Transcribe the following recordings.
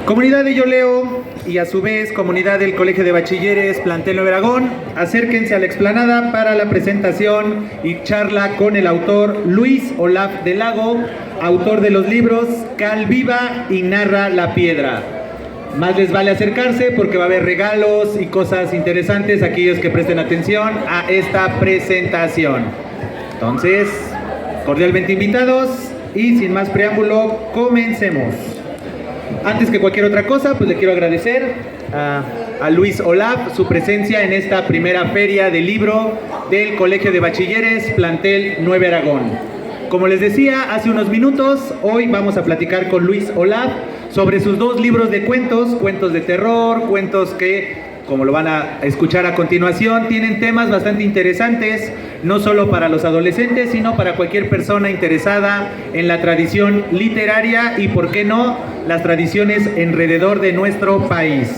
Comunidad de Yo Leo y a su vez comunidad del Colegio de Bachilleres Plantel Nuevo Aragón, acérquense a la explanada para la presentación y charla con el autor Luis Olaf del Lago, autor de los libros Cal Viva y Narra la Piedra. Más les vale acercarse porque va a haber regalos y cosas interesantes a aquellos que presten atención a esta presentación. Entonces, cordialmente invitados y sin más preámbulo, comencemos. Antes que cualquier otra cosa, pues le quiero agradecer a Luis Olaf su presencia en esta primera feria del libro del Colegio de Bachilleres Plantel Nuevo Aragón. Como les decía hace unos minutos, hoy vamos a platicar con Luis Olaf sobre sus dos libros de cuentos, cuentos de terror, cuentos que, como lo van a escuchar a continuación, tienen temas bastante interesantes, no solo para los adolescentes, sino para cualquier persona interesada en la tradición literaria y, por qué no, las tradiciones alrededor de nuestro país.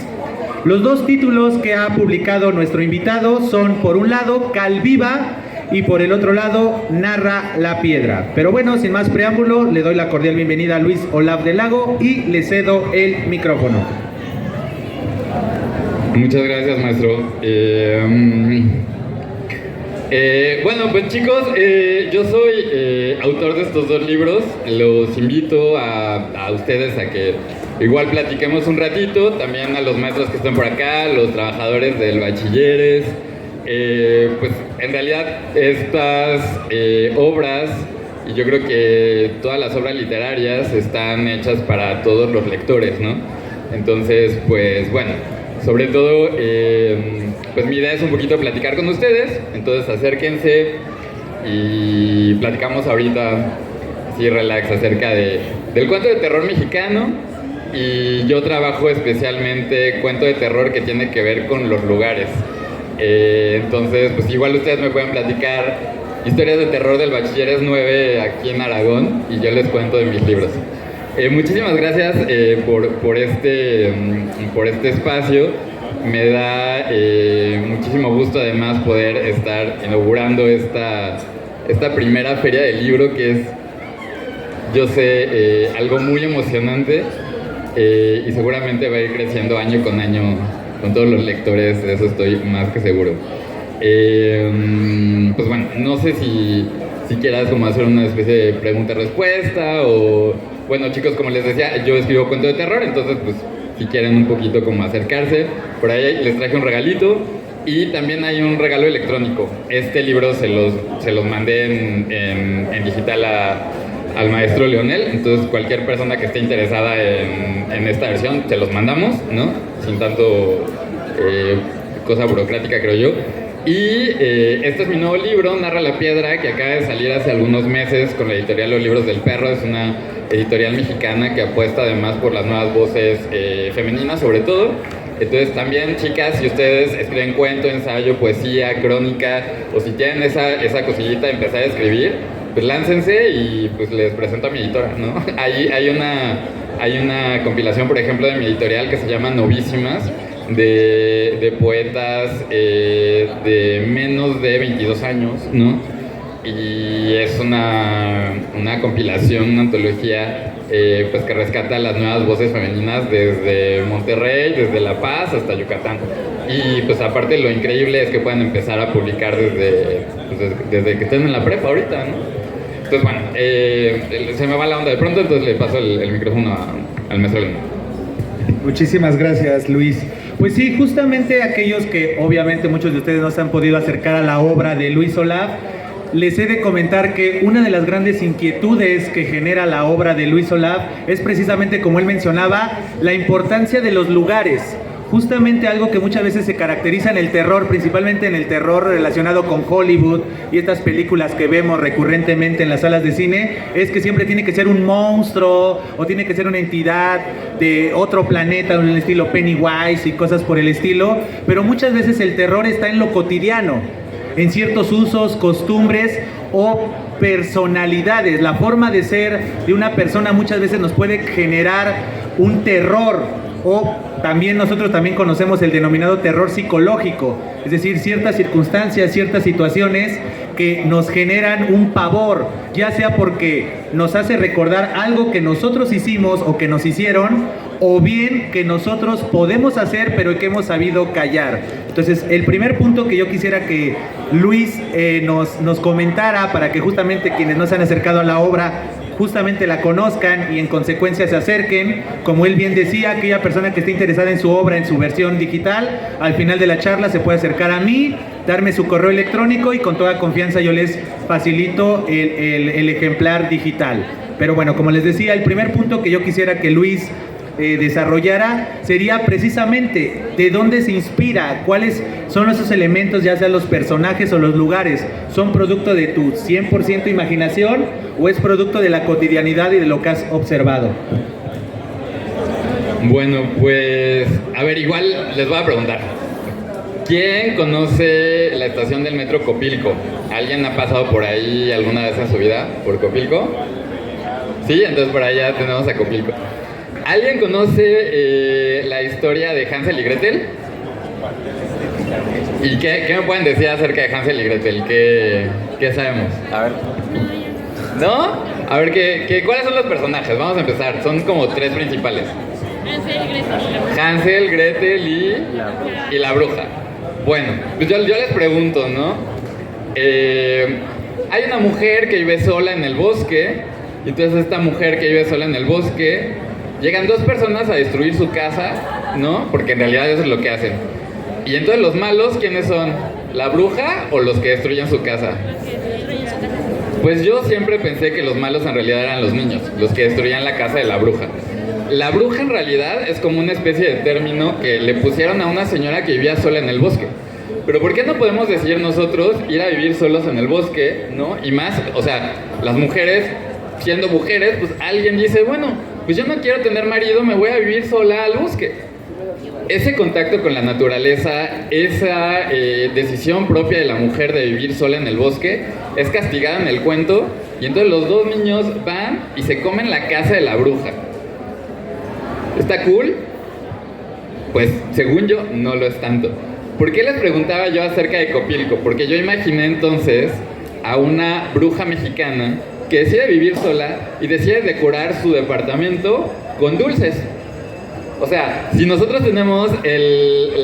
Los dos títulos que ha publicado nuestro invitado son, por un lado, Cal Viva y por el otro lado, Narra la Piedra. Pero bueno, sin más preámbulo, le doy la cordial bienvenida a Luis Olaf del Lago y le cedo el micrófono. Muchas gracias, maestro. Bueno, pues chicos, yo soy autor de estos dos libros. Los invito a ustedes a que igual platiquemos un ratito. También a los maestros que están por acá, los trabajadores del bachilleres. Pues en realidad estas obras, y yo creo que todas las obras literarias están hechas para todos los lectores, ¿no? Entonces, pues bueno, sobre todo, pues mi idea es un poquito platicar con ustedes, entonces acérquense y platicamos ahorita, así relax, acerca del cuento de terror mexicano. Y yo trabajo especialmente cuento de terror que tiene que ver con los lugares. Entonces, pues igual ustedes me pueden platicar historias de terror del Bachilleres 9 aquí en Aragón y yo les cuento de mis libros. Muchísimas gracias por este espacio. Me da muchísimo gusto además poder estar inaugurando esta primera feria del libro, que es, yo sé, algo muy emocionante y seguramente va a ir creciendo año con año con todos los lectores, de eso estoy más que seguro. Pues bueno, no sé si quieras como hacer una especie de pregunta-respuesta o... Bueno, chicos, como les decía, yo escribo cuento de terror, entonces pues si quieren un poquito como acercarse, por ahí les traje un regalito y también hay un regalo electrónico. Este libro se los mandé en digital al maestro Leonel, entonces cualquier persona que esté interesada en esta versión, se los mandamos, ¿no? Sin tanto cosa burocrática, creo yo. Y este es mi nuevo libro, Narra la Piedra, que acaba de salir hace algunos meses con la editorial Los Libros del Perro. Es una editorial mexicana que apuesta además por las nuevas voces femeninas, sobre todo. Entonces también, chicas, si ustedes escriben cuento, ensayo, poesía, crónica, o si tienen esa cosillita de empezar a escribir, pues láncense y pues les presento a mi editora, ¿no? Hay una compilación, por ejemplo, de mi editorial que se llama Novísimas, de poetas de menos de 22 años, ¿no? Y es una compilación, una antología pues que rescata las nuevas voces femeninas desde Monterrey, desde La Paz hasta Yucatán. Y pues aparte lo increíble es que pueden empezar a publicar desde que estén en la prepa ahorita, ¿no? Entonces bueno, se me va la onda de pronto, entonces le paso el micrófono al maestro Leonel. Muchísimas gracias, Luis. Pues sí, justamente aquellos que obviamente muchos de ustedes no se han podido acercar a la obra de Luis Olaf, les he de comentar que una de las grandes inquietudes que genera la obra de Luis Olaf es precisamente, como él mencionaba, la importancia de los lugares. Justamente algo que muchas veces se caracteriza en el terror, principalmente en el terror relacionado con Hollywood y estas películas que vemos recurrentemente en las salas de cine, es que siempre tiene que ser un monstruo o tiene que ser una entidad de otro planeta, en el estilo Pennywise y cosas por el estilo, pero muchas veces el terror está en lo cotidiano, en ciertos usos, costumbres o personalidades. La forma de ser de una persona muchas veces nos puede generar un terror. O también nosotros también conocemos el denominado terror psicológico, es decir, ciertas circunstancias, ciertas situaciones que nos generan un pavor, ya sea porque nos hace recordar algo que nosotros hicimos o que nos hicieron, o bien que nosotros podemos hacer pero que hemos sabido callar. Entonces, el primer punto que yo quisiera que Luis nos comentara, para que justamente quienes no se han acercado a la obra justamente la conozcan y en consecuencia se acerquen. Como él bien decía, aquella persona que esté interesada en su obra, en su versión digital, al final de la charla se puede acercar a mí, darme su correo electrónico y con toda confianza yo les facilito el ejemplar digital. Pero bueno, como les decía, el primer punto que yo quisiera que Luis desarrollara sería precisamente de dónde se inspira, cuáles son esos elementos, ya sean los personajes o los lugares, ¿son producto de tu 100% imaginación o es producto de la cotidianidad y de lo que has observado? Bueno, pues, a ver, igual les voy a preguntar. ¿Quién conoce la estación del metro Copilco? ¿Alguien ha pasado por ahí alguna vez en su vida, por Copilco? Sí, entonces por allá tenemos a Copilco. ¿Alguien conoce la historia de Hansel y Gretel? ¿Y qué me pueden decir acerca de Hansel y Gretel? ¿Qué sabemos? A ver. ¿No? A ver, ¿cuáles son los personajes? Vamos a empezar. Son como tres principales. Hansel, Gretel y la bruja. Bueno, pues yo les pregunto, ¿no? Hay una mujer que vive sola en el bosque. Y entonces esta mujer que vive sola en el bosque, llegan dos personas a destruir su casa, ¿no? Porque en realidad eso es lo que hacen. Y entonces los malos, ¿quiénes son? ¿La bruja o los que destruyen su casa? Pues yo siempre pensé que los malos en realidad eran los niños, los que destruían la casa de la bruja. La bruja en realidad es como una especie de término que le pusieron a una señora que vivía sola en el bosque. Pero ¿por qué no podemos decidir nosotros ir a vivir solos en el bosque, ¿no? Y más, o sea, las mujeres, siendo mujeres, pues alguien dice, bueno, pues yo no quiero tener marido, me voy a vivir sola al bosque. Ese contacto con la naturaleza, esa decisión propia de la mujer de vivir sola en el bosque, es castigada en el cuento, y entonces los dos niños van y se comen la casa de la bruja. ¿Está cool? Pues según yo, no lo es tanto. ¿Por qué les preguntaba yo acerca de Copilco? Porque yo imaginé entonces a una bruja mexicana que decide vivir sola y decide decorar su departamento con dulces. O sea, si nosotros tenemos el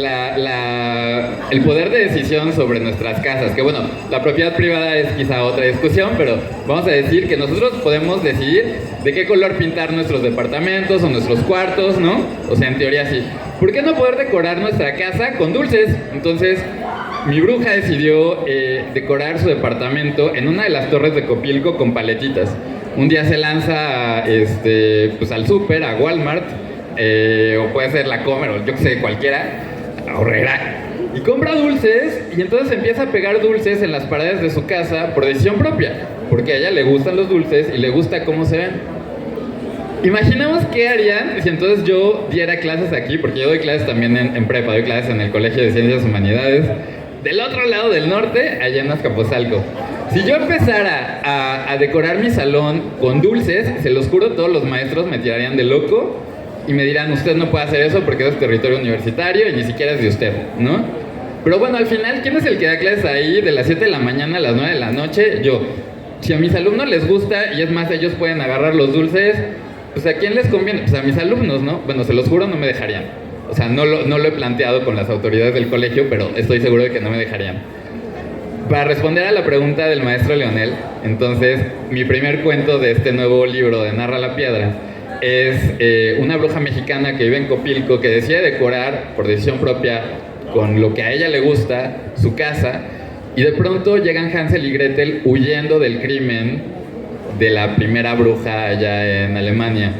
poder de decisión sobre nuestras casas, que bueno, la propiedad privada es quizá otra discusión, pero vamos a decir que nosotros podemos decidir de qué color pintar nuestros departamentos o nuestros cuartos, ¿no? O sea, en teoría sí. ¿Por qué no poder decorar nuestra casa con dulces? Entonces, mi bruja decidió decorar su departamento en una de las torres de Copilco con paletitas. Un día se lanza pues al súper, a Walmart, o puede ser la Comer, o yo que sé, cualquiera, ahorrera, y compra dulces, y entonces empieza a pegar dulces en las paredes de su casa por decisión propia, porque a ella le gustan los dulces y le gusta cómo se ven. Imaginemos qué harían si entonces yo diera clases aquí, porque yo doy clases también en prepa, doy clases en el Colegio de Ciencias Humanidades, del otro lado del norte, allá en Azcapotzalco. Si yo empezara a decorar mi salón con dulces, se los juro, todos los maestros me tirarían de loco y me dirán, usted no puede hacer eso porque es territorio universitario y ni siquiera es de usted, ¿no? Pero bueno, al final, ¿quién es el que da clases ahí de las 7 de la mañana a las 9 de la noche? Yo. Si a mis alumnos les gusta, y es más, ellos pueden agarrar los dulces, pues ¿a quién les conviene? Pues a mis alumnos, ¿no? Bueno, se los juro, no me dejarían. O sea, no lo he planteado con las autoridades del colegio, pero estoy seguro de que no me dejarían. Para responder a la pregunta del maestro Leonel, entonces, mi primer cuento de este nuevo libro de Narra la Piedra es una bruja mexicana que vive en Copilco, que decide decorar por decisión propia, con lo que a ella le gusta, su casa, y de pronto llegan Hansel y Gretel huyendo del crimen de la primera bruja allá en Alemania,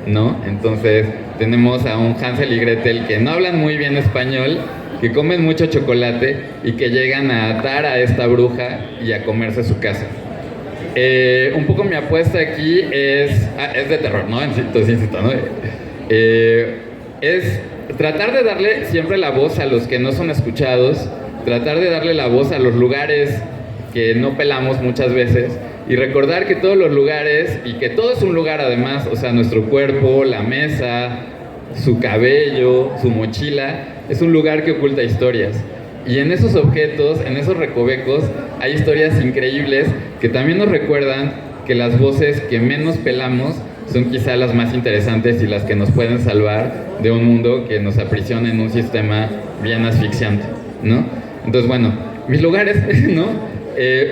¿no? Entonces tenemos a un Hansel y Gretel que no hablan muy bien español, que comen mucho chocolate y que llegan a atar a esta bruja y a comerse su casa. Un poco mi apuesta aquí es de terror, ¿no? Entonces insisto, ¿no? Es tratar de darle siempre la voz a los que no son escuchados, tratar de darle la voz a los lugares que no pelamos muchas veces y recordar que todos los lugares, y que todo es un lugar además, o sea, nuestro cuerpo, la mesa, su cabello, su mochila, es un lugar que oculta historias. Y en esos objetos, en esos recovecos, hay historias increíbles que también nos recuerdan que las voces que menos pelamos son quizá las más interesantes y las que nos pueden salvar de un mundo que nos aprisiona en un sistema bien asfixiante, ¿no? Entonces, bueno, mis lugares, ¿no?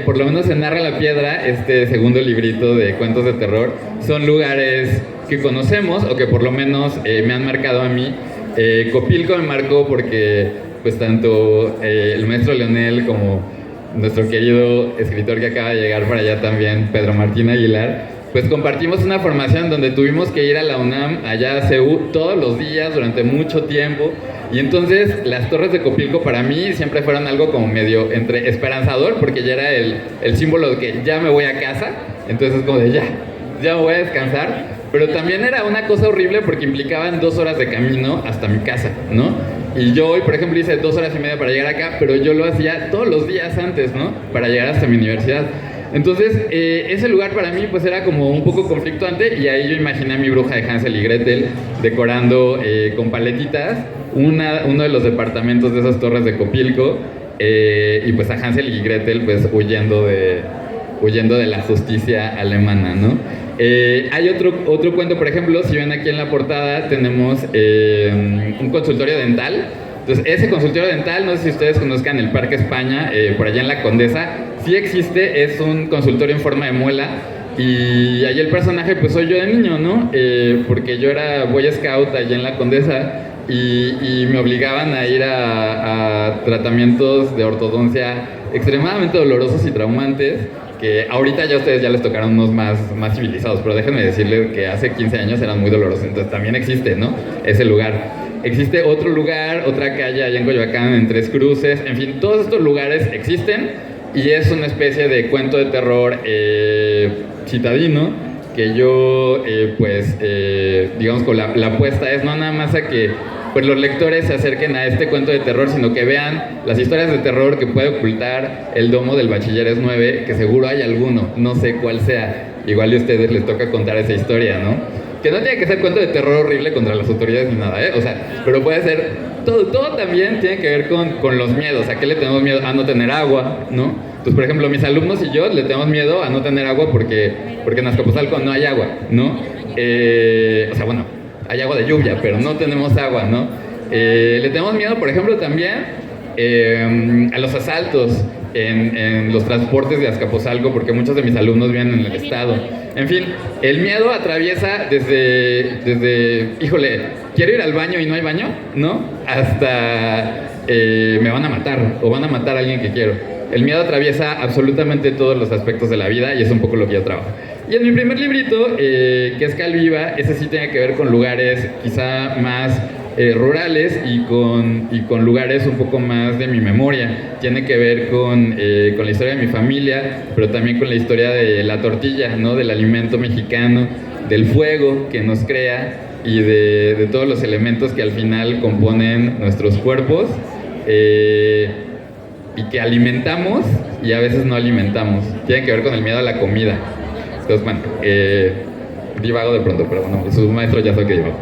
Por lo menos en Narra la Piedra, este segundo librito de cuentos de terror, son lugares que conocemos o que por lo menos me han marcado a mí. Copilco me marcó porque pues tanto el maestro Leonel como nuestro querido escritor que acaba de llegar para allá también, Pedro Martín Aguilar, pues compartimos una formación donde tuvimos que ir a la UNAM, allá a CEU, todos los días durante mucho tiempo. Y entonces las torres de Copilco para mí siempre fueron algo como medio entre esperanzador, porque ya era el símbolo de que ya me voy a casa, entonces como de ya me voy a descansar. Pero también era una cosa horrible porque implicaban 2 horas de camino hasta mi casa, ¿no? Y yo hoy, por ejemplo, hice 2 horas y media para llegar acá, pero yo lo hacía todos los días antes, ¿no? Para llegar hasta mi universidad. Entonces, ese lugar para mí pues era como un poco conflictuante y ahí yo imaginé a mi bruja de Hansel y Gretel decorando con paletitas uno de los departamentos de esas torres de Copilco y pues a Hansel y Gretel pues huyendo de la justicia alemana, ¿no? Hay otro cuento, por ejemplo, si ven aquí en la portada tenemos un consultorio dental. Entonces, ese consultorio dental, no sé si ustedes conozcan el Parque España, por allá en la Condesa, sí existe, es un consultorio en forma de muela. Y ahí el personaje, pues soy yo de niño, ¿no? Porque yo era Boy Scout allá en la Condesa y me obligaban a ir a tratamientos de ortodoncia extremadamente dolorosos y traumantes, que ahorita ya a ustedes ya les tocaron unos más civilizados, pero déjenme decirles que hace 15 años eran muy dolorosos, entonces también existe, ¿no? Ese lugar. Existe otro lugar, otra calle allá en Coyoacán, en Tres Cruces, en fin, todos estos lugares existen y es una especie de cuento de terror citadino que yo, digamos, con la apuesta es no nada más a que pues los lectores se acerquen a este cuento de terror, sino que vean las historias de terror que puede ocultar el domo del Bachilleres 9, que seguro hay alguno, no sé cuál sea, igual a ustedes les toca contar esa historia, ¿no? Que no tiene que ser cuento de terror horrible contra las autoridades ni nada, ¿eh? O sea, pero puede ser, todo también tiene que ver con los miedos. ¿A qué le tenemos miedo? A no tener agua, ¿no? Entonces, por ejemplo, mis alumnos y yo le tenemos miedo a no tener agua porque en Azcapotzalco no hay agua, ¿no? O sea, bueno, hay agua de lluvia, pero no tenemos agua, ¿no? Le tenemos miedo, por ejemplo, también a los asaltos en los transportes de Azcapotzalco, porque muchos de mis alumnos viven en el estado. En fin, el miedo atraviesa desde híjole, quiero ir al baño y no hay baño, ¿no? Hasta me van a matar o van a matar a alguien que quiero. El miedo atraviesa absolutamente todos los aspectos de la vida y es un poco lo que yo trabajo. Y en mi primer librito, que es Calviva, ese sí tiene que ver con lugares quizá más rurales y con lugares un poco más de mi memoria. Tiene que ver con la historia de mi familia, pero también con la historia de la tortilla, ¿no? Del alimento mexicano, del fuego que nos crea y de todos los elementos que al final componen nuestros cuerpos y que alimentamos y a veces no alimentamos. Tiene que ver con el miedo a la comida. Entonces, bueno, divago de pronto, pero bueno, su maestro ya sabe que divago.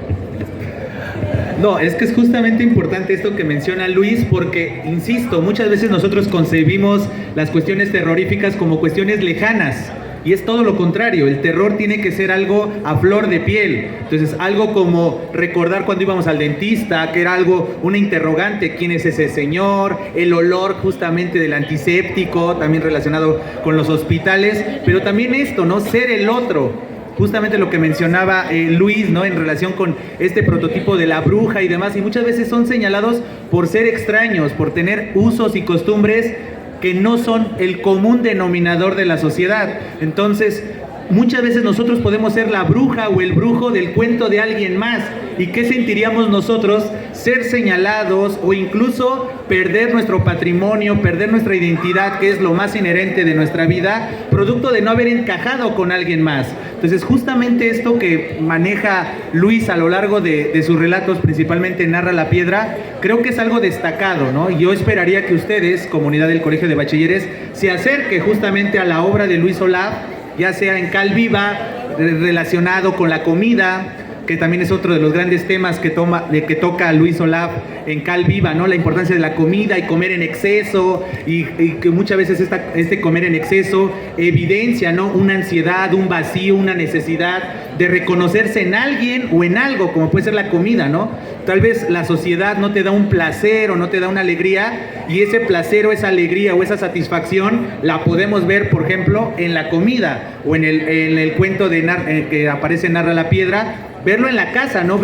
No, es que es justamente importante esto que menciona Luis, porque, insisto, muchas veces nosotros concebimos las cuestiones terroríficas como cuestiones lejanas, y es todo lo contrario. El terror tiene que ser algo a flor de piel. Entonces, algo como recordar cuando íbamos al dentista, que era algo, una interrogante, ¿quién es ese señor? El olor justamente del antiséptico, también relacionado con los hospitales, pero también esto, ¿no? Ser el otro. Justamente lo que mencionaba Luis, ¿no? En relación con este prototipo de la bruja y demás, y muchas veces son señalados por ser extraños, por tener usos y costumbres que no son el común denominador de la sociedad. Entonces, muchas veces nosotros podemos ser la bruja o el brujo del cuento de alguien más. ¿Y qué sentiríamos nosotros? Ser señalados o incluso perder nuestro patrimonio, perder nuestra identidad, que es lo más inherente de nuestra vida, producto de no haber encajado con alguien más. Entonces, justamente esto que maneja Luis a lo largo de sus relatos, principalmente Narra la Piedra, creo que es algo destacado, ¿no? Y yo esperaría que ustedes, comunidad del Colegio de Bachilleres, se acerque justamente a la obra de Luis Olaf, ya sea en Calviva, relacionado con la comida, que también es otro de los grandes temas que toca Luis Olaf en Cal Viva, ¿no? La importancia de la comida y comer en exceso, y que muchas veces este comer en exceso evidencia, ¿no? Una ansiedad, un vacío, una necesidad de reconocerse en alguien o en algo, como puede ser la comida, ¿no? Tal vez la sociedad no te da un placer o no te da una alegría, y ese placer o esa alegría o esa satisfacción la podemos ver, por ejemplo, en la comida o en el cuento que aparece en Narra la Piedra, verlo en la casa, ¿no?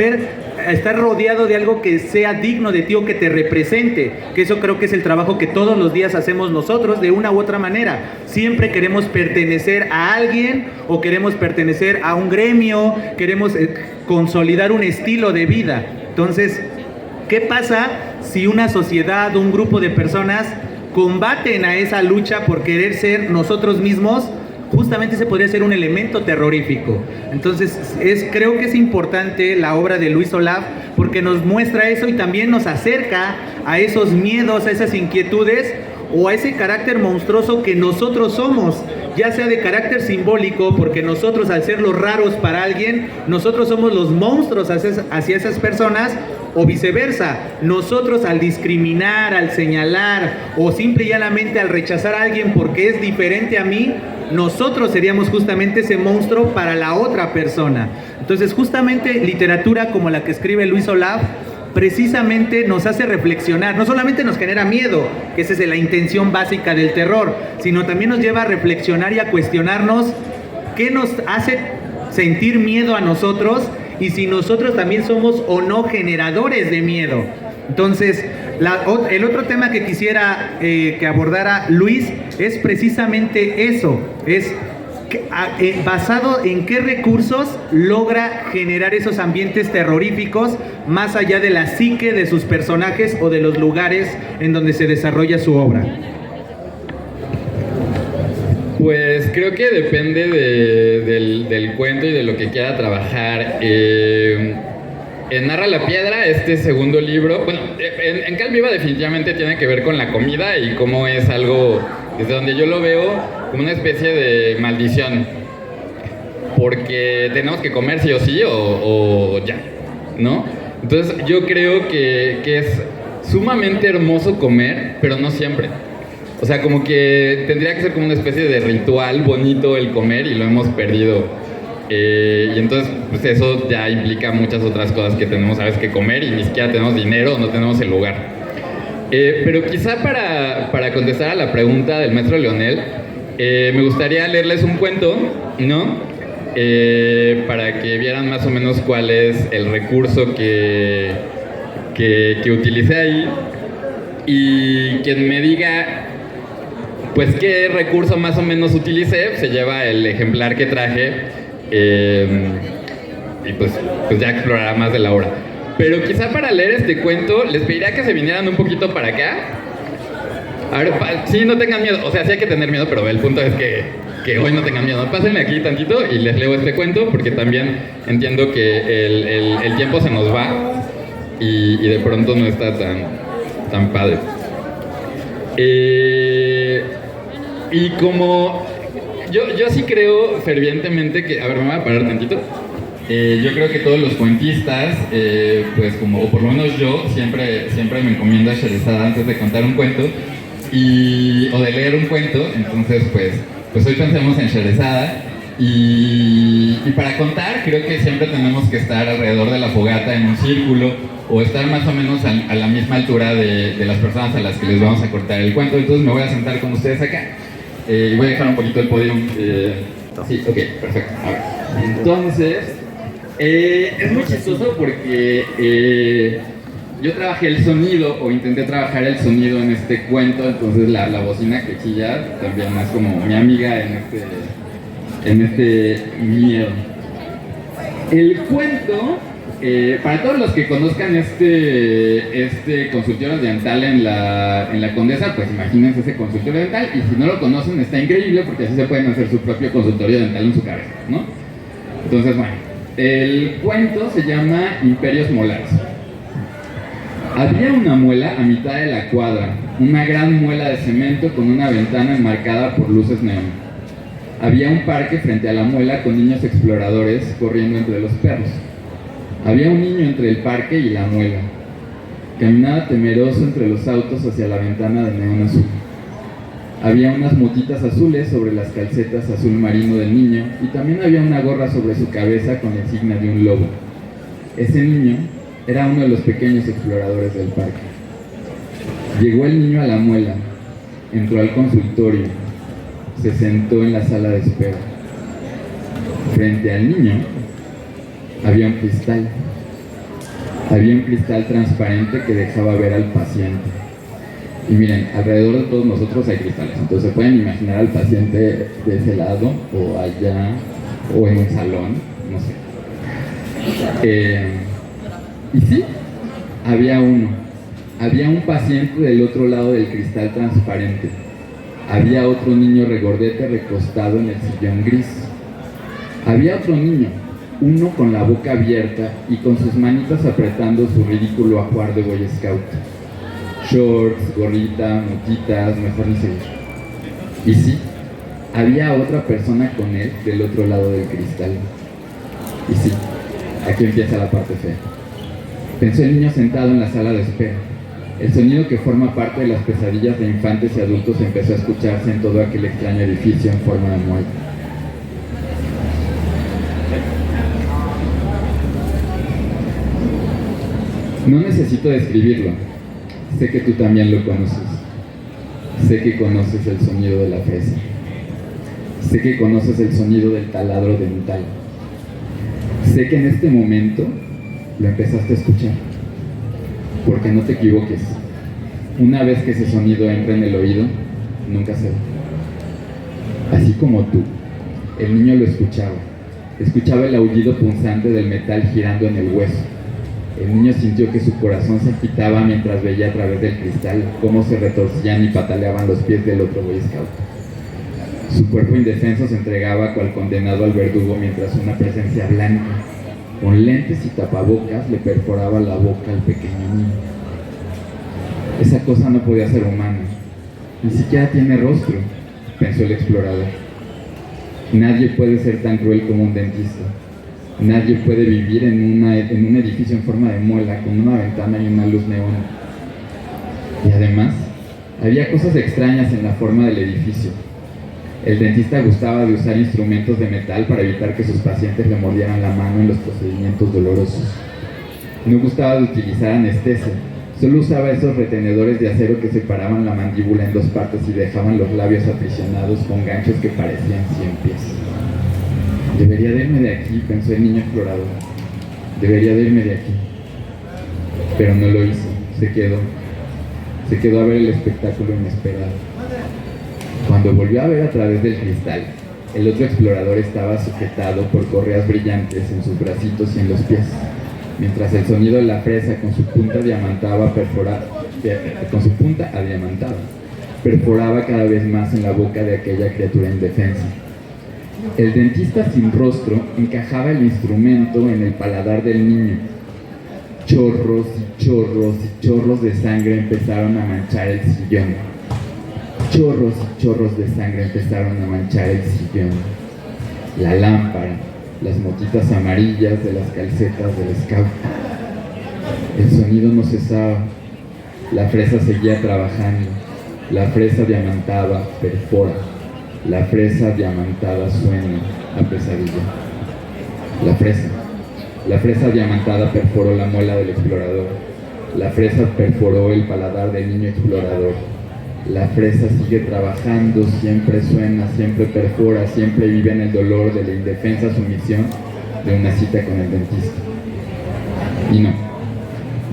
Estar rodeado de algo que sea digno de ti o que te represente, que eso creo que es el trabajo que todos los días hacemos nosotros de una u otra manera. Siempre queremos pertenecer a alguien o queremos pertenecer a un gremio, queremos consolidar un estilo de vida. Entonces, ¿qué pasa si una sociedad o un grupo de personas combaten a esa lucha por querer ser nosotros mismos? Justamente ese podría ser un elemento terrorífico. Entonces, creo que es importante la obra de Luis Olaf porque nos muestra eso y también nos acerca a esos miedos, a esas inquietudes o a ese carácter monstruoso que nosotros somos, ya sea de carácter simbólico, porque nosotros al ser los raros para alguien, nosotros somos los monstruos hacia esas personas, o viceversa, nosotros al discriminar, al señalar o simple y llanamente al rechazar a alguien porque es diferente a mí, nosotros seríamos justamente ese monstruo para la otra persona. Entonces, justamente literatura como la que escribe Luis Olaf precisamente nos hace reflexionar, no solamente nos genera miedo, que esa es la intención básica del terror, sino también nos lleva a reflexionar y a cuestionarnos qué nos hace sentir miedo a nosotros y si nosotros también somos o no generadores de miedo. Entonces, el otro tema que quisiera que abordara Luis es precisamente eso, es basado en qué recursos logra generar esos ambientes terroríficos más allá de la psique de sus personajes o de los lugares en donde se desarrolla su obra. Pues creo que depende del cuento y de lo que quiera trabajar. En Narra la Piedra, este segundo libro, bueno, en Cal Viva definitivamente tiene que ver con la comida y cómo es algo, desde donde yo lo veo, como una especie de maldición. Porque tenemos que comer sí o sí o ya, ¿no? Entonces yo creo que es sumamente hermoso comer, pero no siempre. O sea, como que tendría que ser como una especie de ritual bonito el comer y lo hemos perdido. Y entonces, pues eso ya implica muchas otras cosas que tenemos a veces que comer y ni siquiera tenemos dinero o no tenemos el lugar. Pero quizá para contestar a la pregunta del maestro Leonel, me gustaría leerles un cuento, ¿no? Para que vieran más o menos cuál es el recurso que utilicé ahí. Y quien me diga pues qué recurso más o menos utilicé, se lleva el ejemplar que traje y pues ya explorará más de la obra. Pero quizá para leer este cuento les pediría que se vinieran un poquito para acá. A ver, sí, no tengan miedo, o sea, sí hay que tener miedo, pero el punto es que hoy no tengan miedo. Pásenme aquí tantito y les leo este cuento porque también entiendo que el tiempo se nos va y de pronto no está tan padre. Y como yo sí creo fervientemente que, a ver, me voy a parar tantito. Yo creo que todos los cuentistas, pues como, o por lo menos yo, siempre me encomiendo a Sherezada antes de contar un cuento o de leer un cuento. Entonces, pues hoy pensemos en Sherezada. Y para contar, creo que siempre tenemos que estar alrededor de la fogata en un círculo o estar más o menos a la misma altura de las personas a las que les vamos a cortar el cuento. Entonces me voy a sentar con ustedes acá y voy a dejar un poquito el podio. Sí, ok, perfecto. A ver. Entonces, es muy chistoso porque yo trabajé el sonido o intenté trabajar el sonido en este cuento. Entonces la bocina que chilla también es como mi amiga en este miedo. El cuento, para todos los que conozcan este consultorio dental en la Condesa, pues imagínense ese consultorio dental, y si no lo conocen está increíble porque así se pueden hacer su propio consultorio dental en su cabeza, ¿no? Entonces, bueno, el cuento se llama Imperios Molares. Había una muela a mitad de la cuadra, una gran muela de cemento con una ventana enmarcada por luces neón. Había un parque frente a la muela con niños exploradores corriendo entre los perros. Había un niño entre el parque y la muela. Caminaba temeroso entre los autos hacia la ventana de neón azul. Había unas motitas azules sobre las calcetas azul marino del niño y también había una gorra sobre su cabeza con la insignia de un lobo. Ese niño era uno de los pequeños exploradores del parque. Llegó el niño a la muela, entró al consultorio, se sentó en la sala de espera. Frente al niño había un cristal. Había un cristal transparente que dejaba ver al paciente. Y miren, alrededor de todos nosotros hay cristales, entonces se pueden imaginar al paciente de ese lado, o allá, o en un salón, no sé. Y sí, había uno. Había un paciente del otro lado del cristal transparente. Había otro niño regordete recostado en el sillón gris. Había otro niño, uno con la boca abierta y con sus manitas apretando su ridículo ajuar de Boy Scout. Shorts, gorrita, motitas, mejor ni seguir. Y sí, había otra persona con él del otro lado del cristal. Y sí, aquí empieza la parte fea. Pensó el niño sentado en la sala de espera. El sonido que forma parte de las pesadillas de infantes y adultos empezó a escucharse en todo aquel extraño edificio en forma de muelle. No necesito describirlo. Sé que tú también lo conoces. Sé que conoces el sonido de la fresa. Sé que conoces el sonido del taladro dental. Sé que en este momento lo empezaste a escuchar. Porque no te equivoques. Una vez que ese sonido entra en el oído, nunca se va. Así como tú, el niño lo escuchaba. Escuchaba el aullido punzante del metal girando en el hueso. El niño sintió que su corazón se agitaba mientras veía a través del cristal cómo se retorcían y pataleaban los pies del otro Boy Scout. Su cuerpo indefenso se entregaba cual condenado al verdugo mientras una presencia blanca, con lentes y tapabocas, le perforaba la boca al pequeño niño. Esa cosa no podía ser humana, ni siquiera tiene rostro, pensó el explorador. Nadie puede ser tan cruel como un dentista. Nadie puede vivir en un edificio en forma de muela, con una ventana y una luz neón. Y además, había cosas extrañas en la forma del edificio. El dentista gustaba de usar instrumentos de metal para evitar que sus pacientes le mordieran la mano en los procedimientos dolorosos. No gustaba de utilizar anestesia. Solo usaba esos retenedores de acero que separaban la mandíbula en dos partes y dejaban los labios aprisionados con ganchos que parecían 100 pies. Debería de irme de aquí, pensó el niño explorador. Debería de irme de aquí. Pero no lo hizo, se quedó. Se quedó a ver el espectáculo inesperado. Cuando volvió a ver a través del cristal, el otro explorador estaba sujetado por correas brillantes en sus bracitos y en los pies, mientras el sonido de la fresa con su punta adiamantada perforaba cada vez más en la boca de aquella criatura indefensa. El dentista sin rostro encajaba el instrumento en el paladar del niño. Chorros y chorros y chorros de sangre empezaron a manchar el sillón. Chorros y chorros de sangre empezaron a manchar el sillón. La lámpara, las motitas amarillas de las calcetas del scout. El sonido no cesaba. La fresa seguía trabajando. La fresa diamantada perfora. La fresa diamantada suena a pesadilla. La fresa diamantada perforó la muela del explorador. La fresa perforó el paladar del niño explorador. La fresa sigue trabajando, siempre suena, siempre perfora, siempre vive en el dolor de la indefensa sumisión de una cita con el dentista. Y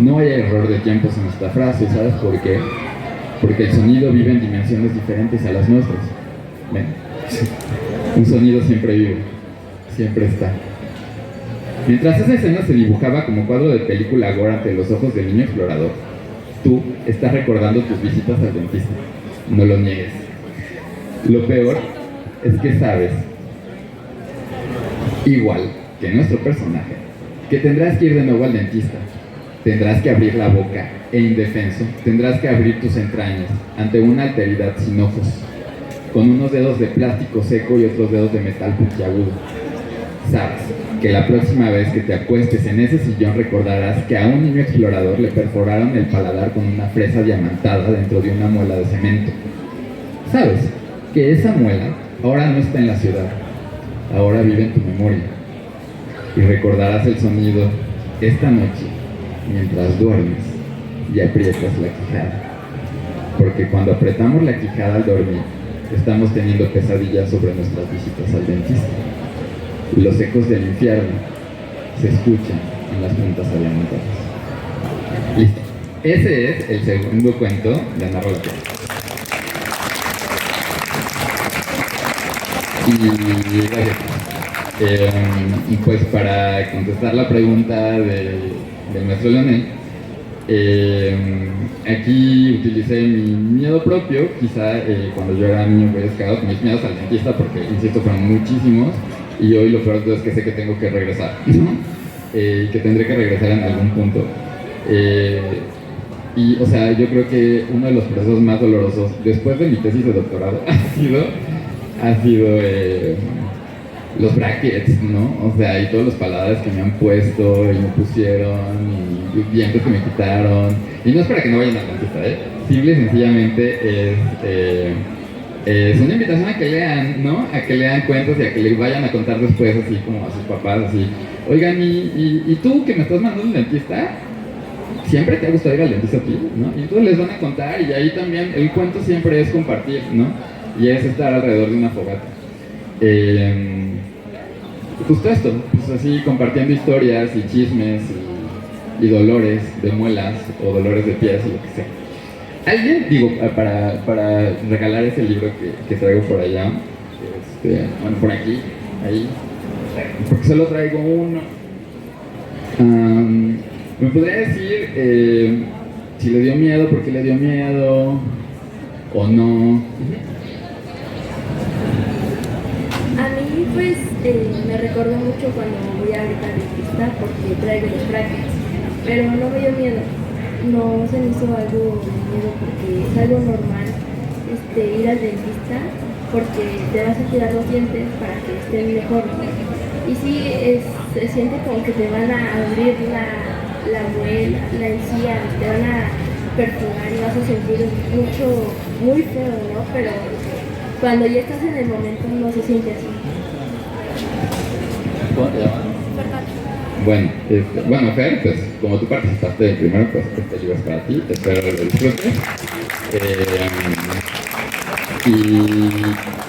no hay error de tiempos en esta frase, ¿sabes por qué? Porque el sonido vive en dimensiones diferentes a las nuestras. ¿Ven? Un sonido siempre vive, siempre está. Mientras esa escena se dibujaba como cuadro de película gore ante los ojos del niño explorador, tú estás recordando tus visitas al dentista. No lo niegues. Lo peor es que sabes, igual que nuestro personaje, que tendrás que ir de nuevo al dentista. Tendrás que abrir la boca e indefenso, tendrás que abrir tus entrañas ante una alteridad sin ojos, con unos dedos de plástico seco y otros dedos de metal puntiagudo. Sabes, que la próxima vez que te acuestes en ese sillón recordarás que a un niño explorador le perforaron el paladar con una fresa diamantada dentro de una muela de cemento. Sabes que esa muela ahora no está en la ciudad, ahora vive en tu memoria. Y recordarás el sonido esta noche mientras duermes y aprietas la quijada. Porque cuando apretamos la quijada al dormir, estamos teniendo pesadillas sobre nuestras visitas al dentista. Los ecos del infierno se escuchan en las puntas adelantadas. Listo. Ese es el segundo cuento de Ana Rola. Y gracias. Pues para contestar la pregunta del maestro Leonel, aquí utilicé mi miedo propio, quizá cuando yo era niño Boy Scout, mis miedos al dentista, porque insisto, fueron muchísimos, y hoy lo peor es que sé que tengo que regresar, ¿no? Que tendré que regresar en algún punto. Y, o sea, yo creo que uno de los procesos más dolorosos, después de mi tesis de doctorado, ha sido los brackets, ¿no? O sea, y todos los paladares que me han puesto y me pusieron, y dientes que me quitaron. Y no es para que no vayan al dentista, simple y sencillamente es una invitación a que lean, ¿no? A que lean cuentos y a que le vayan a contar después, así como a sus papás, así. Oigan, ¿y tú que me estás mandando un dentista? ¿Siempre te ha gustado ir al dentista a ti, no? Y entonces les van a contar, y ahí también el cuento siempre es compartir, ¿no? Y es estar alrededor de una fogata. Justo esto, pues así compartiendo historias y chismes y dolores de muelas o dolores de pies o lo que sea. Alguien, digo, para regalar ese libro que traigo por allá, bueno, por aquí, ahí, porque solo traigo uno. ¿Me podría decir si le dio miedo, por qué le dio miedo o no? A mí pues me recordó mucho cuando voy a ir al dentista porque traigo los brackets, pero no me dio miedo, no se me hizo algo de miedo porque es algo normal ir al dentista porque te vas a tirar los dientes para que estén mejor, ¿no? Y sí, se siente como que te van a abrir la muela, la encía, te van a perforar y vas a sentir muy feo, ¿no? Pero cuando ya estás en el momento no se siente así. ¿Cómo te llamas? Bueno, Fer, pues como tú participaste de primero, pues este libro es para ti, espero que lo disfrutes.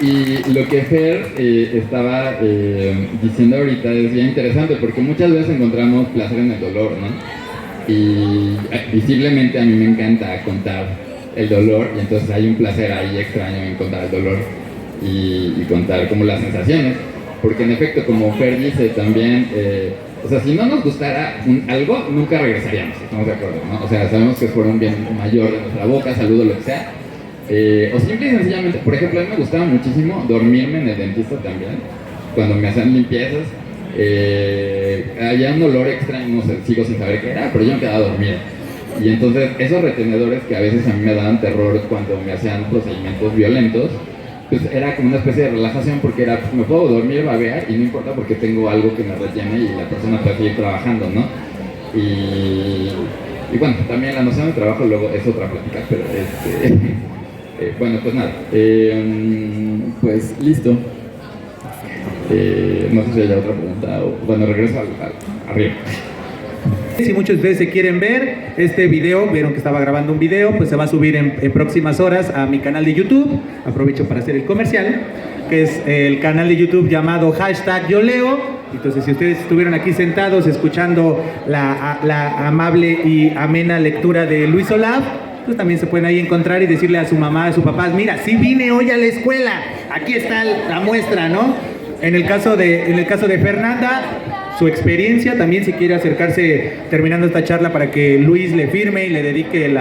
Y lo que Fer estaba diciendo ahorita es bien interesante porque muchas veces encontramos placer en el dolor, ¿no? Y visiblemente a mí me encanta contar el dolor y entonces hay un placer ahí extraño en contar el dolor y contar como las sensaciones, porque en efecto, como Fer dice también, o sea, si no nos gustara algo, nunca regresaríamos, estamos de acuerdo, ¿no? O sea, sabemos que es por un bien mayor de nuestra boca, salud o lo que sea. O simple y sencillamente, por ejemplo, a mí me gustaba muchísimo dormirme en el dentista también, cuando me hacían limpiezas. Había un olor extraño, no sé, sigo sin saber qué era, pero yo me quedaba dormido. Y entonces esos retenedores que a veces a mí me daban terror cuando me hacían procedimientos violentos, pues era como una especie de relajación porque era, pues, me puedo dormir, babear y no importa porque tengo algo que me rellene y la persona puede seguir trabajando, ¿no? Y bueno, también la noción de trabajo luego es otra plática, pero bueno, pues nada, pues listo. No sé si hay otra pregunta o bueno, regreso arriba. Si muchos de ustedes se quieren ver este video, vieron que estaba grabando un video, pues se va a subir en próximas horas a mi canal de YouTube. Aprovecho para hacer el comercial, que es el canal de YouTube llamado #YoLeo. Entonces, si ustedes estuvieron aquí sentados escuchando la amable y amena lectura de Luis Olaf, pues también se pueden ahí encontrar y decirle a su mamá, a su papá, mira, sí vine hoy a la escuela, aquí está la muestra, ¿no? En el caso de Fernanda, su experiencia, también si quiere acercarse terminando esta charla para que Luis le firme y le dedique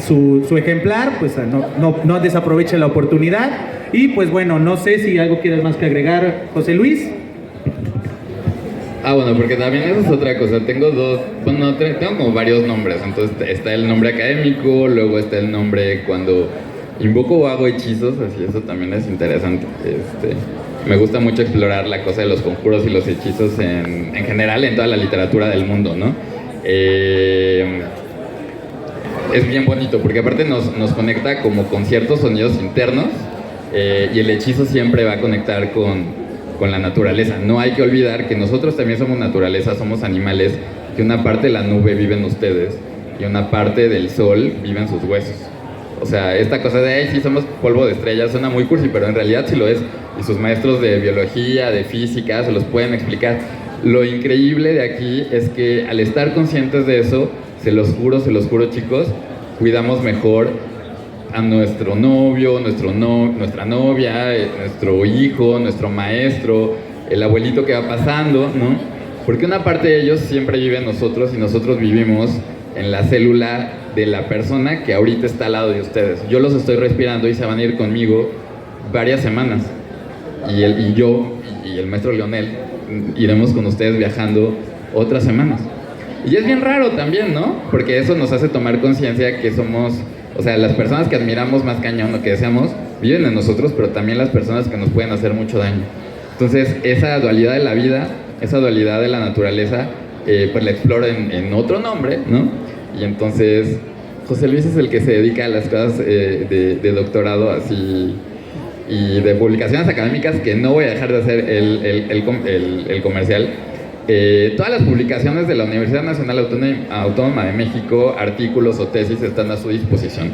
su ejemplar, pues no desaproveche la oportunidad. Y pues bueno, no sé si algo quieras más que agregar, José Luis. Bueno, porque también eso es otra cosa, tengo tengo como varios nombres, entonces está el nombre académico, luego está el nombre cuando invoco o hago hechizos, así eso también es interesante, Me gusta mucho explorar la cosa de los conjuros y los hechizos en general en toda la literatura del mundo, ¿no? Es bien bonito porque aparte nos conecta como con ciertos sonidos internos y el hechizo siempre va a conectar con la naturaleza. No hay que olvidar que nosotros también somos naturaleza, somos animales, que una parte de la nube vive en ustedes y una parte del sol vive en sus huesos. O sea, esta cosa de, sí, somos polvo de estrellas, suena muy cursi, pero en realidad sí lo es. Y sus maestros de biología, de física, se los pueden explicar. Lo increíble de aquí es que al estar conscientes de eso, se los juro chicos, cuidamos mejor a nuestro novio, nuestra novia, nuestro hijo, nuestro maestro, el abuelito que va pasando, ¿no? Porque una parte de ellos siempre vive en nosotros y nosotros vivimos en la célula de la persona que ahorita está al lado de ustedes. Yo los estoy respirando y se van a ir conmigo varias semanas. Y yo y el maestro Leonel iremos con ustedes viajando otras semanas. Y es bien raro también, ¿no? Porque eso nos hace tomar conciencia que somos, o sea, las personas que admiramos más cañón o que deseamos, viven en nosotros, pero también las personas que nos pueden hacer mucho daño. Entonces, esa dualidad de la vida, esa dualidad de la naturaleza, pues la exploro en otro nombre, ¿no? Y entonces, José Luis es el que se dedica a las cosas de doctorado así y de publicaciones académicas, que no voy a dejar de hacer el comercial. Todas las publicaciones de la Universidad Nacional Autónoma de México, artículos o tesis están a su disposición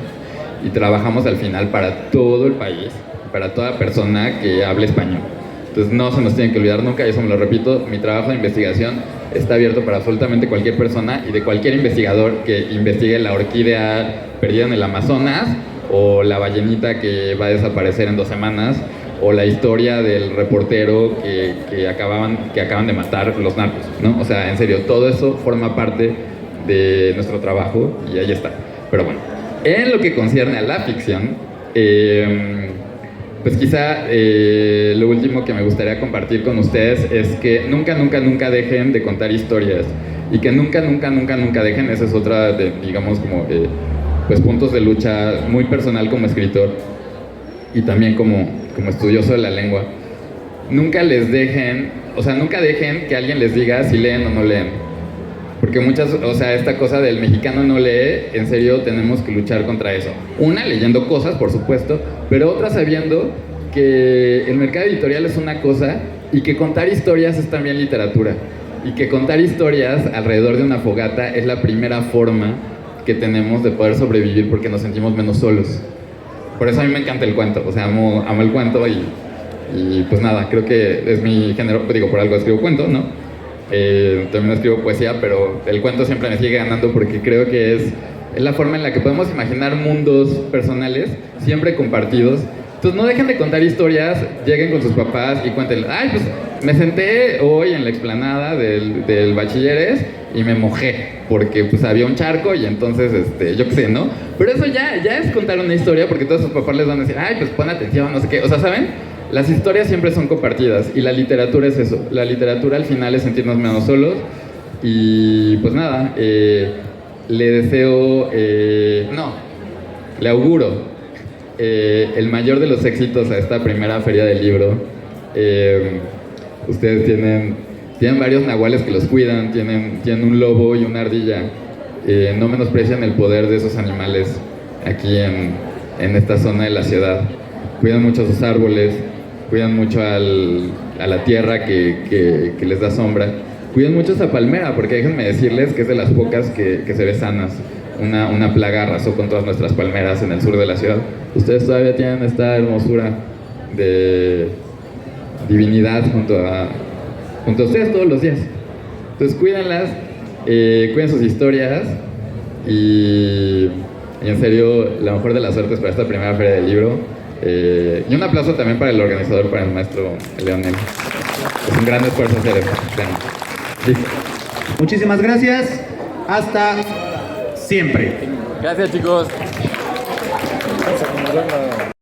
y trabajamos al final para todo el país, para toda persona que hable español. Entonces no se nos tiene que olvidar nunca, eso me lo repito, mi trabajo de investigación está abierto para absolutamente cualquier persona y de cualquier investigador que investigue la orquídea perdida en el Amazonas o la ballenita que va a desaparecer en 2 semanas o la historia del reportero que acaban de matar los narcos, ¿no? O sea, en serio, todo eso forma parte de nuestro trabajo y ahí está. Pero bueno, en lo que concierne a la ficción, pues quizá lo último que me gustaría compartir con ustedes es que nunca dejen de contar historias y que nunca dejen, esa es otra de, digamos, como pues puntos de lucha muy personal como escritor y también como estudioso de la lengua. Nunca dejen que alguien les diga si leen o no leen. Porque esta cosa del mexicano no lee, en serio tenemos que luchar contra eso. Una, leyendo cosas, por supuesto, pero otra sabiendo que el mercado editorial es una cosa y que contar historias es también literatura. Y que contar historias alrededor de una fogata es la primera forma que tenemos de poder sobrevivir porque nos sentimos menos solos. Por eso a mí me encanta el cuento, o sea, amo el cuento y pues nada, creo que es mi género, digo, por algo escribo cuento, ¿no? También escribo poesía, pero el cuento siempre me sigue ganando porque creo que es la forma en la que podemos imaginar mundos personales, siempre compartidos. Entonces no dejen de contar historias, lleguen con sus papás y cuéntenle, ay, pues me senté hoy en la explanada del Bachilleres y me mojé porque pues había un charco y entonces, yo qué sé, ¿no? Pero eso ya es contar una historia porque todos sus papás les van a decir, ay, pues pon atención, no sé qué, o sea, ¿saben? Las historias siempre son compartidas y la literatura es eso. La literatura al final es sentirnos menos solos y pues nada, le deseo, le auguro el mayor de los éxitos a esta primera feria del libro. Ustedes tienen varios nahuales que los cuidan, tienen un lobo y una ardilla. No menosprecian el poder de esos animales aquí en esta zona de la ciudad. Cuidan mucho a sus árboles, cuidan mucho a la tierra que les da sombra. Cuidan mucho a esa palmera, porque déjenme decirles que es de las pocas que se ve sanas. Una plaga arrasó con todas nuestras palmeras en el sur de la ciudad. Ustedes todavía tienen esta hermosura de divinidad junto a ustedes todos los días. Entonces cuídenlas, cuiden sus historias y en serio, la mejor de las suertes para esta primera feria del libro. Y un aplauso también para el organizador, para el maestro Leonel. Es un gran esfuerzo hacer esto. Listo. Muchísimas gracias. Hasta siempre. Gracias, chicos.